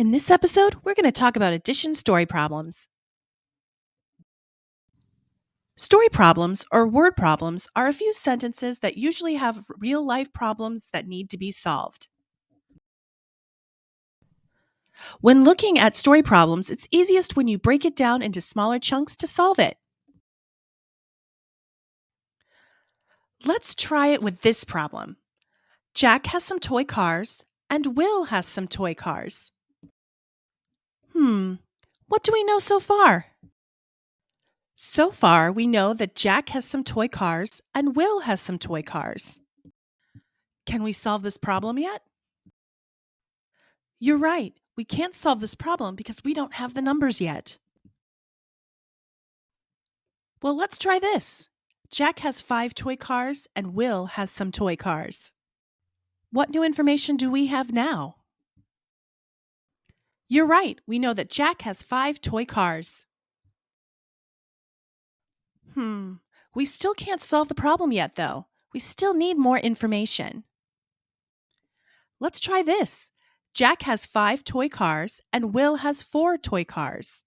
In this episode, we're going to talk about addition story problems. Story problems, or word problems, are a few sentences that usually have real life problems that need to be solved. When looking at story problems, it's easiest when you break it down into smaller chunks to solve it. Let's try it with this problem. Jack has some toy cars, and Will has some toy cars. What do we know so far? So far, we know that Jack has some toy cars and Will has some toy cars. Can we solve this problem yet? You're right. We can't solve this problem because we don't have the numbers yet. Well, let's try this. Jack has 5 toy cars and Will has some toy cars. What new information do we have now? You're right. We know that Jack has 5 toy cars. We still can't solve the problem yet, though. We still need more information. Let's try this. Jack has 5 toy cars and Will has 4 toy cars.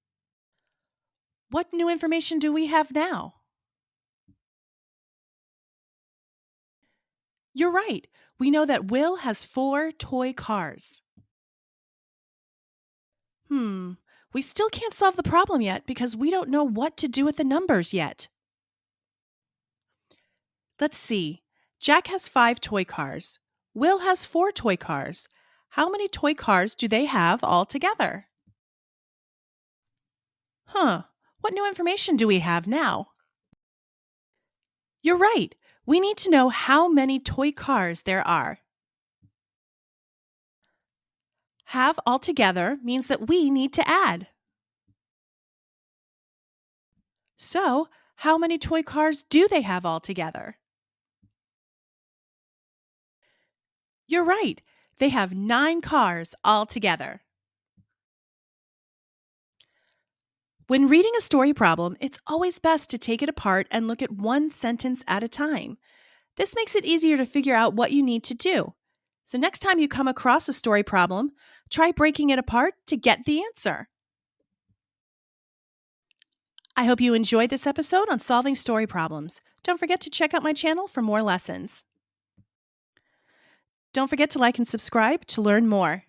What new information do we have now? You're right. We know that Will has 4 toy cars. We still can't solve the problem yet because we don't know what to do with the numbers yet. Let's see. Jack has 5 toy cars. Will has 4 toy cars. How many toy cars do they have altogether? What new information do we have now? You're right. We need to know how many toy cars there are. Have altogether means that we need to add. So, how many toy cars do they have altogether? You're right. They have 9 cars altogether. When reading a story problem, it's always best to take it apart and look at one sentence at a time. This makes it easier to figure out what you need to do. So next time you come across a story problem, try breaking it apart to get the answer. I hope you enjoyed this episode on solving story problems. Don't forget to check out my channel for more lessons. Don't forget to like and subscribe to learn more.